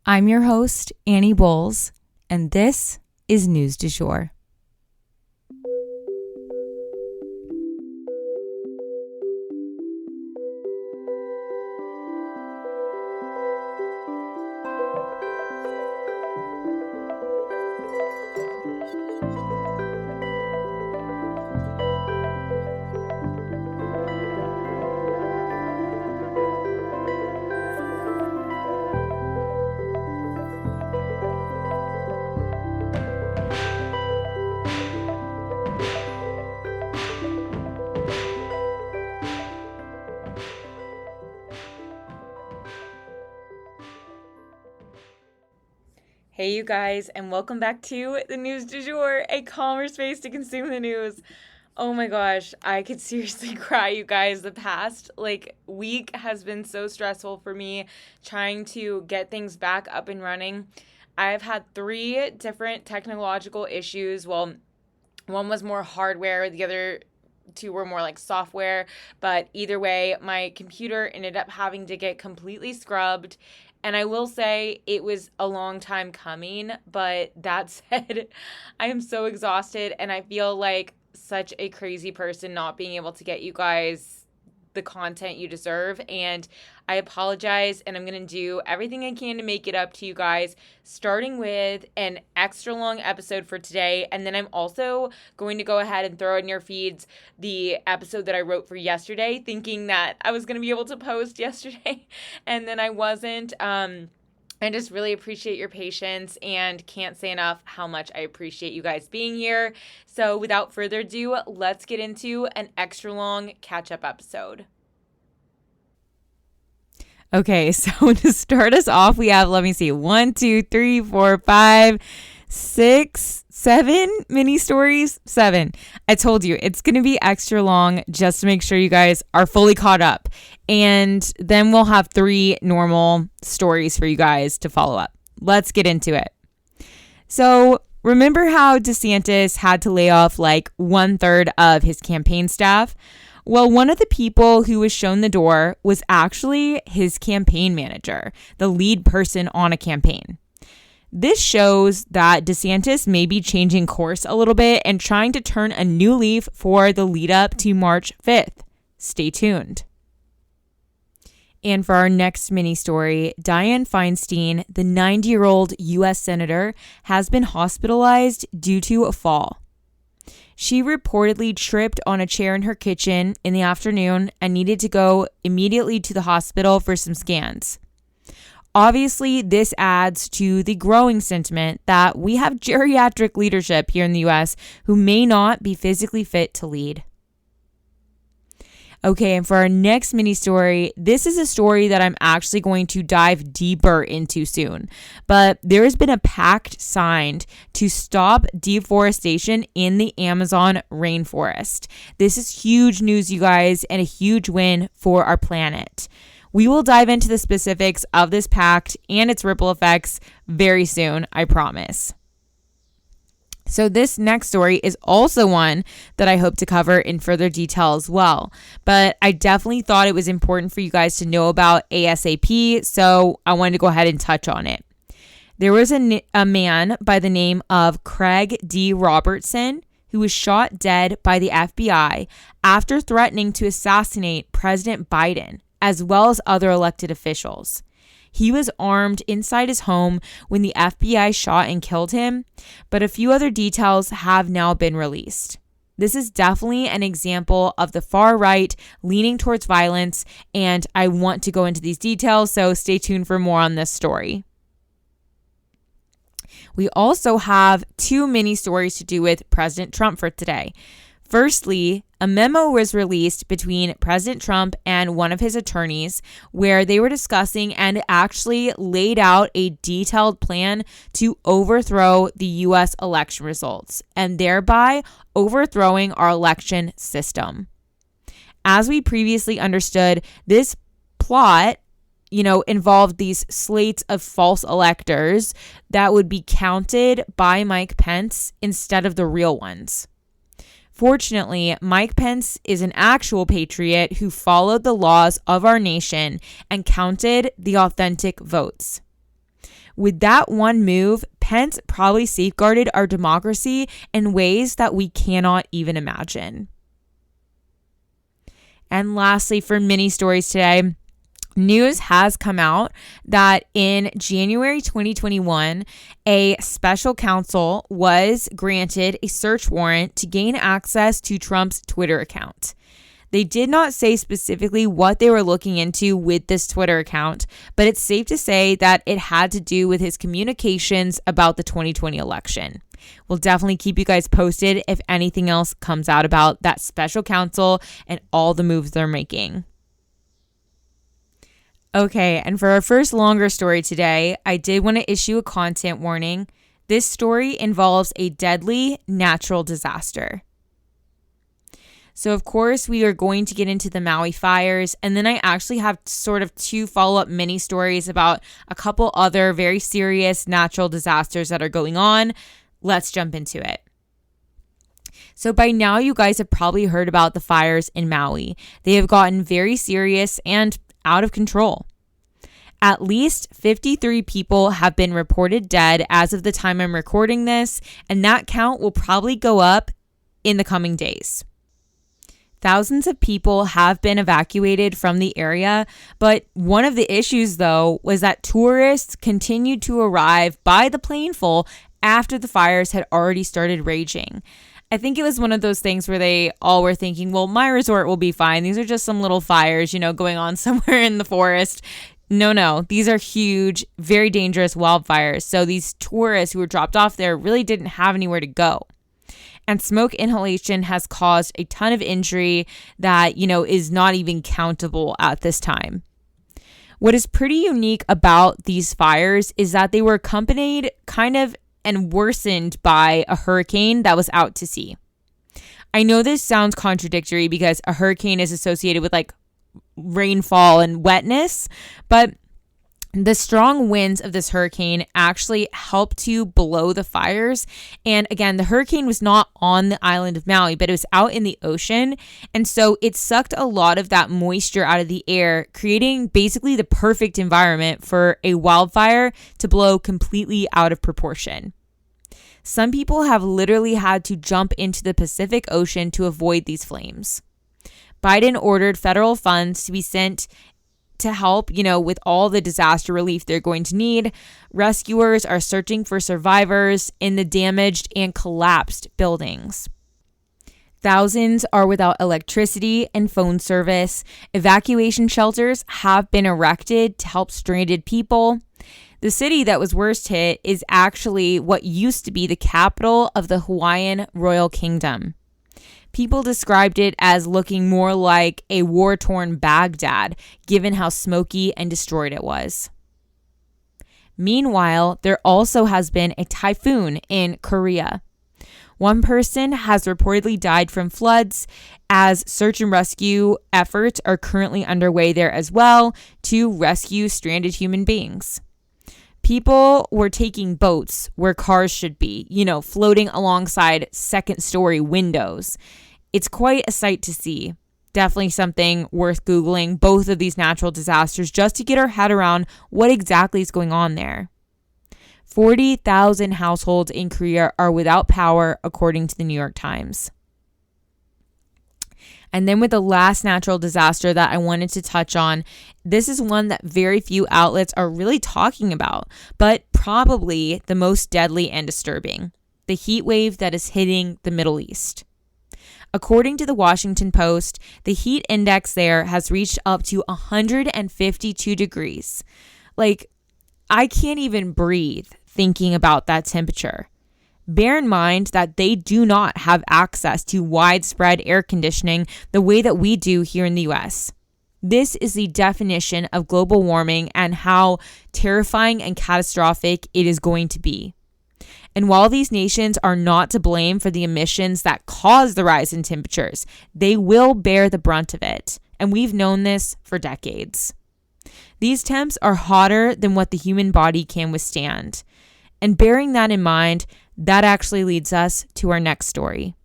I'm your host, Annie Bowles, and this is News du Jour. Hey you guys, and welcome back to the News du Jour, a calmer space to consume the news. Oh my gosh, I could seriously cry, you guys. The past week has been so stressful for me trying to get things back up and running. I've had 3 different technological issues. Well, one was more hardware, the other 2 were more like software, but either way, my computer ended up having to get completely scrubbed. And I will say it was a long time coming, but that said, I am so exhausted and I feel like such a crazy person not being able to get you guys the content you deserve. And I apologize, and I'm going to do everything I can to make it up to you guys, starting with an extra long episode for today. And then I'm also going to go ahead and throw in your feeds the episode that I wrote for yesterday, thinking that I was going to be able to post yesterday, and then I wasn't. I just really appreciate your patience and can't say enough how much I appreciate you guys being here. So without further ado, let's get into an extra long catch-up episode. Okay, so to start us off, we have, 1, 2, 3, 4, 5, 6, 7 mini stories. 7. I told you it's going to be extra long just to make sure you guys are fully caught up. And then we'll have 3 normal stories for you guys to follow up. Let's get into it. So remember how DeSantis had to lay off 1/3 of his campaign staff? Well, one of the people who was shown the door was actually his campaign manager, the lead person on a campaign. This shows that DeSantis may be changing course a little bit and trying to turn a new leaf for the lead up to March 5th. Stay tuned. And for our next mini story, Dianne Feinstein, the 90-year-old U.S. senator, has been hospitalized due to a fall. She reportedly tripped on a chair in her kitchen in the afternoon and needed to go immediately to the hospital for some scans. Obviously, this adds to the growing sentiment that we have geriatric leadership here in the U.S. who may not be physically fit to lead. Okay, and for our next mini story, this is a story that I'm actually going to dive deeper into soon. But there has been a pact signed to stop deforestation in the Amazon rainforest. This is huge news, you guys, and a huge win for our planet. We will dive into the specifics of this pact and its ripple effects very soon, I promise. So this next story is also one that I hope to cover in further detail as well. But I definitely thought it was important for you guys to know about ASAP, so I wanted to go ahead and touch on it. There was a man by the name of Craig D. Robertson who was shot dead by the FBI after threatening to assassinate President Biden, as well as other elected officials. He was armed inside his home when the FBI shot and killed him, but a few other details have now been released. This is definitely an example of the far right leaning towards violence, and I want to go into these details, so stay tuned for more on this story. We also have 2 mini stories to do with President Trump for today. Firstly, a memo was released between President Trump and one of his attorneys where they were discussing and actually laid out a detailed plan to overthrow the U.S. election results and thereby overthrowing our election system. As we previously understood, this plot involved these slates of false electors that would be counted by Mike Pence instead of the real ones. Fortunately, Mike Pence is an actual patriot who followed the laws of our nation and counted the authentic votes. With that one move, Pence probably safeguarded our democracy in ways that we cannot even imagine. And lastly, for mini stories today, news has come out that in January 2021, a special counsel was granted a search warrant to gain access to Trump's Twitter account. They did not say specifically what they were looking into with this Twitter account, but it's safe to say that it had to do with his communications about the 2020 election. We'll definitely keep you guys posted if anything else comes out about that special counsel and all the moves they're making. Okay, and for our first longer story today, I did want to issue a content warning. This story involves a deadly natural disaster. So, of course, we are going to get into the Maui fires, and then I actually have sort of 2 follow-up mini stories about a couple other very serious natural disasters that are going on. Let's jump into it. So by now, you guys have probably heard about the fires in Maui. They have gotten very serious and out of control. At least 53 people have been reported dead as of the time I'm recording this, and that count will probably go up in the coming days. Thousands of people have been evacuated from the area, but one of the issues, though, was that tourists continued to arrive by the planeful after the fires had already started raging. I think it was one of those things where they all were thinking, well, my resort will be fine. These are just some little fires, going on somewhere in the forest. No, these are huge, very dangerous wildfires. So these tourists who were dropped off there really didn't have anywhere to go. And smoke inhalation has caused a ton of injury that, is not even countable at this time. What is pretty unique about these fires is that they were accompanied and worsened by a hurricane that was out to sea. I know this sounds contradictory because a hurricane is associated with rainfall and wetness, but the strong winds of this hurricane actually helped to blow the fires. And again, the hurricane was not on the island of Maui, but it was out in the ocean. And so it sucked a lot of that moisture out of the air, creating basically the perfect environment for a wildfire to blow completely out of proportion. Some people have literally had to jump into the Pacific Ocean to avoid these flames. Biden ordered federal funds to be sent to help, with all the disaster relief they're going to need. Rescuers are searching for survivors in the damaged and collapsed buildings. Thousands are without electricity and phone service. Evacuation shelters have been erected to help stranded people. The city that was worst hit is actually what used to be the capital of the Hawaiian Royal Kingdom. People described it as looking more like a war-torn Baghdad, given how smoky and destroyed it was. Meanwhile, there also has been a typhoon in Korea. One person has reportedly died from floods, as search and rescue efforts are currently underway there as well to rescue stranded human beings. People were taking boats where cars should be, floating alongside second-story windows. It's quite a sight to see. Definitely something worth Googling, both of these natural disasters, just to get our head around what exactly is going on there. 40,000 households in Korea are without power, according to the New York Times. And then with the last natural disaster that I wanted to touch on, this is one that very few outlets are really talking about, but probably the most deadly and disturbing: the heat wave that is hitting the Middle East. According to the Washington Post, the heat index there has reached up to 152 degrees. I can't even breathe thinking about that temperature. Bear in mind that they do not have access to widespread air conditioning the way that we do here in the US. This is the definition of global warming and how terrifying and catastrophic it is going to be. And while these nations are not to blame for the emissions that cause the rise in temperatures, they will bear the brunt of it. And we've known this for decades. These temps are hotter than what the human body can withstand. And bearing that in mind, that actually leads us to our next story.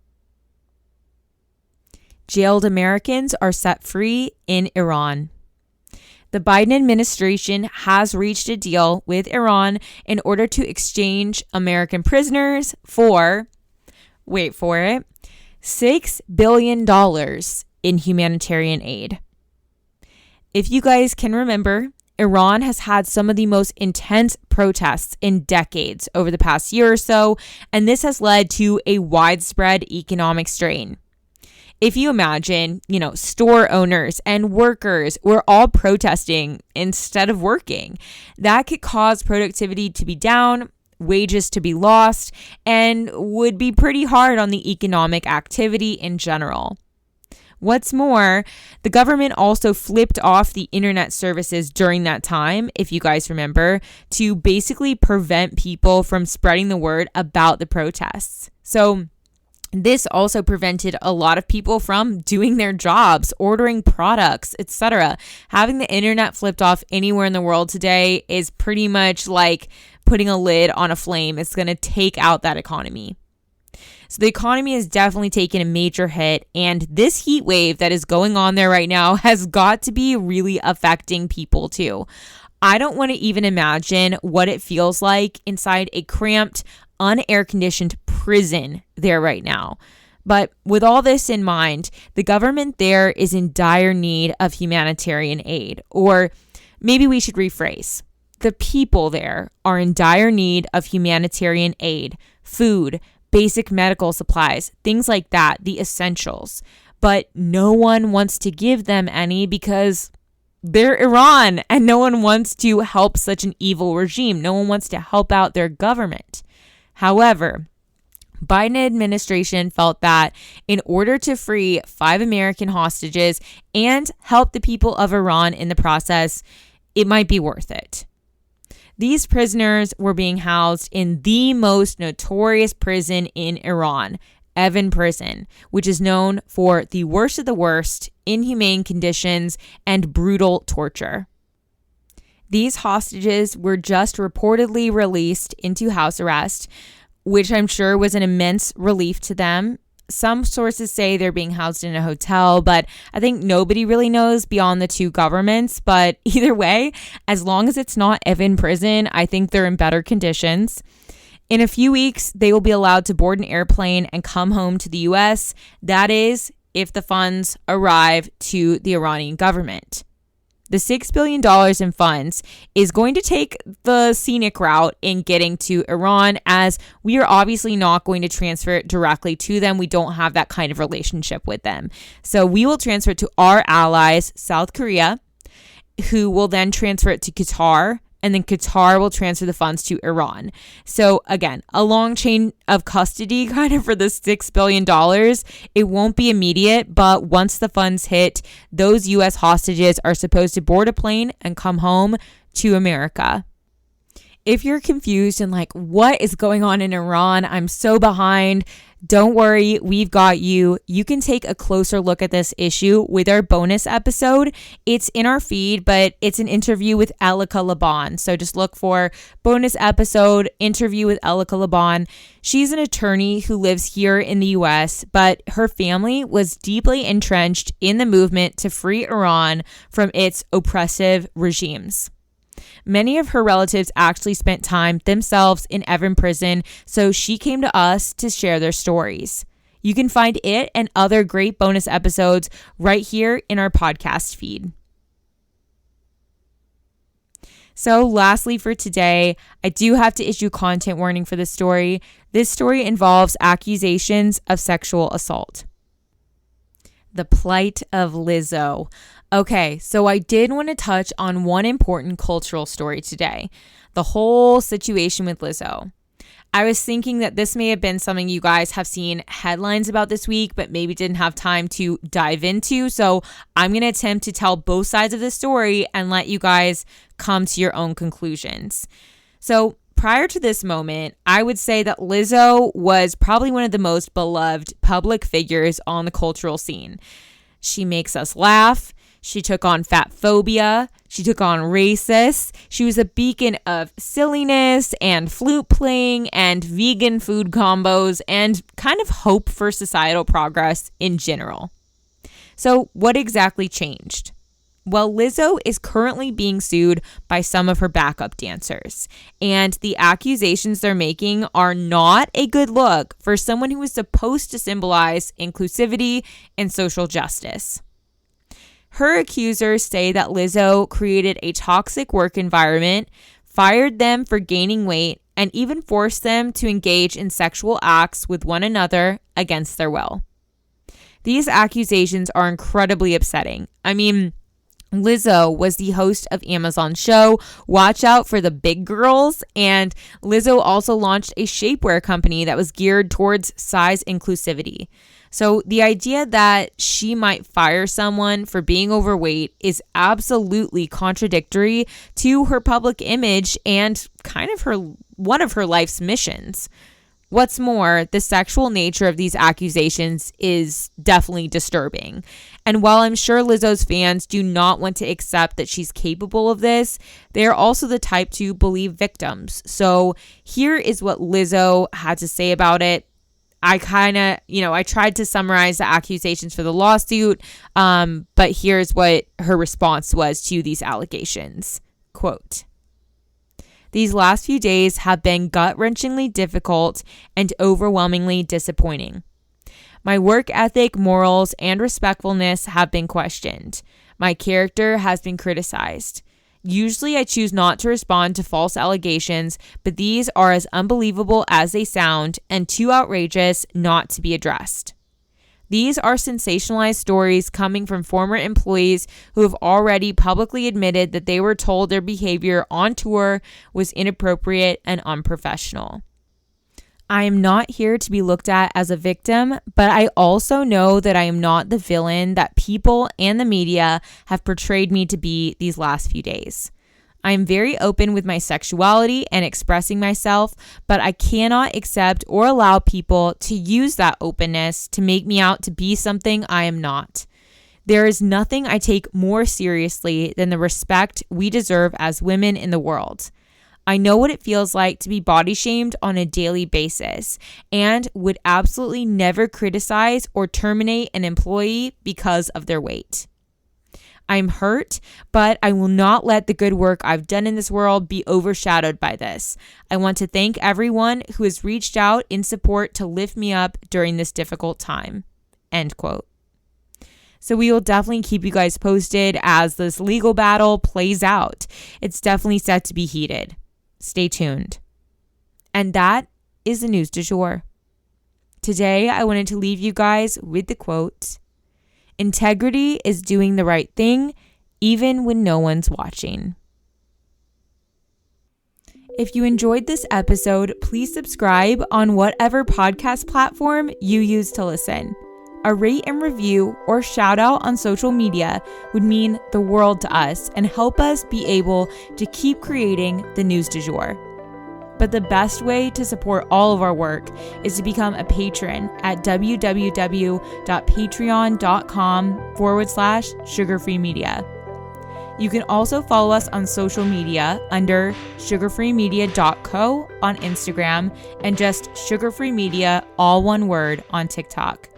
Jailed Americans are set free in Iran. The Biden administration has reached a deal with Iran in order to exchange American prisoners for, wait for it, $6 billion in humanitarian aid. If you guys can remember, Iran has had some of the most intense protests in decades over the past year or so, and this has led to a widespread economic strain. If you imagine, store owners and workers were all protesting instead of working, that could cause productivity to be down, wages to be lost, and would be pretty hard on the economic activity in general. What's more, the government also flipped off the internet services during that time, if you guys remember, to basically prevent people from spreading the word about the protests. So this also prevented a lot of people from doing their jobs, ordering products, etc. Having the internet flipped off anywhere in the world today is pretty much like putting a lid on a flame. It's going to take out that economy. So the economy has definitely taken a major hit, and this heat wave that is going on there right now has got to be really affecting people too. I don't want to even imagine what it feels like inside a cramped, unair-conditioned prison there right now. But with all this in mind, the government there is in dire need of humanitarian aid. Or maybe we should rephrase. The people there are in dire need of humanitarian aid, food, basic medical supplies, things like that, the essentials. But no one wants to give them any because they're Iran and no one wants to help such an evil regime. No one wants to help out their government. However, Biden administration felt that in order to free 5 American hostages and help the people of Iran in the process, it might be worth it. These prisoners were being housed in the most notorious prison in Iran, Evin Prison, which is known for the worst of the worst, inhumane conditions, and brutal torture. These hostages were just reportedly released into house arrest, which I'm sure was an immense relief to them. Some sources say they're being housed in a hotel, but I think nobody really knows beyond the two governments. But either way, as long as it's not Evin Prison, I think they're in better conditions. In a few weeks, they will be allowed to board an airplane and come home to the U.S. That is, if the funds arrive to the Iranian government. The $6 billion in funds is going to take the scenic route in getting to Iran, as we are obviously not going to transfer it directly to them. We don't have that kind of relationship with them. So we will transfer it to our allies, South Korea, who will then transfer it to Qatar, and then Qatar will transfer the funds to Iran. So again, a long chain of custody kind of for the $6 billion. It won't be immediate, but once the funds hit, those U.S. hostages are supposed to board a plane and come home to America. If you're confused and like, what is going on in Iran? I'm so behind. Don't worry, we've got you. You can take a closer look at this issue with our bonus episode. It's in our feed, but it's an interview with Elika Laban. So just look for bonus episode, interview with Elika Laban. She's an attorney who lives here in the US, but her family was deeply entrenched in the movement to free Iran from its oppressive regimes. Many of her relatives actually spent time themselves in Evin Prison, so she came to us to share their stories. You can find it and other great bonus episodes right here in our podcast feed. So lastly for today, I do have to issue content warning for this story. This story involves accusations of sexual assault. The plight of Lizzo. Okay, so I did want to touch on one important cultural story today, the whole situation with Lizzo. I was thinking that this may have been something you guys have seen headlines about this week, but maybe didn't have time to dive into. So I'm going to attempt to tell both sides of the story and let you guys come to your own conclusions. So prior to this moment, I would say that Lizzo was probably one of the most beloved public figures on the cultural scene. She makes us laugh. She took on fat phobia. She took on racist. She was a beacon of silliness and flute playing and vegan food combos and kind of hope for societal progress in general. So what exactly changed? Well, Lizzo is currently being sued by some of her backup dancers, and the accusations they're making are not a good look for someone who is supposed to symbolize inclusivity and social justice. Her accusers say that Lizzo created a toxic work environment, fired them for gaining weight, and even forced them to engage in sexual acts with one another against their will. These accusations are incredibly upsetting. I mean, Lizzo was the host of Amazon's show Watch Out for the Big Girls, and Lizzo also launched a shapewear company that was geared towards size inclusivity. So the idea that she might fire someone for being overweight is absolutely contradictory to her public image and kind of one of her life's missions. What's more, the sexual nature of these accusations is definitely disturbing. And while I'm sure Lizzo's fans do not want to accept that she's capable of this, they are also the type to believe victims. So here is what Lizzo had to say about it. I tried to summarize the accusations for the lawsuit, but here's what her response was to these allegations. Quote, "These last few days have been gut-wrenchingly difficult and overwhelmingly disappointing. My work ethic, morals, and respectfulness have been questioned. My character has been criticized. Usually I choose not to respond to false allegations, but these are as unbelievable as they sound and too outrageous not to be addressed. These are sensationalized stories coming from former employees who have already publicly admitted that they were told their behavior on tour was inappropriate and unprofessional. I am not here to be looked at as a victim, but I also know that I am not the villain that people and the media have portrayed me to be these last few days. I am very open with my sexuality and expressing myself, but I cannot accept or allow people to use that openness to make me out to be something I am not. There is nothing I take more seriously than the respect we deserve as women in the world. I know what it feels like to be body shamed on a daily basis and would absolutely never criticize or terminate an employee because of their weight. I'm hurt, but I will not let the good work I've done in this world be overshadowed by this. I want to thank everyone who has reached out in support to lift me up during this difficult time." End quote. So we will definitely keep you guys posted as this legal battle plays out. It's definitely set to be heated. Stay tuned. And that is the news du jour. Today, I wanted to leave you guys with the quote, "Integrity is doing the right thing, even when no one's watching." If you enjoyed this episode, please subscribe on whatever podcast platform you use to listen. A rate and review or shout out on social media would mean the world to us and help us be able to keep creating the news du jour. But the best way to support all of our work is to become a patron at www.patreon.com/sugarfreemedia. You can also follow us on social media under sugarfreemedia.co on Instagram and just sugarfreemedia, all one word, on TikTok.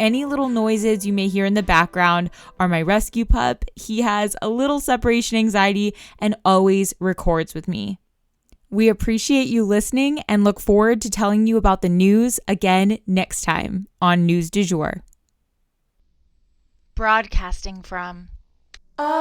Any little noises you may hear in the background are my rescue pup. He has a little separation anxiety and always records with me. We appreciate you listening and look forward to telling you about the news again next time on News du Jour. Broadcasting from Oklahoma.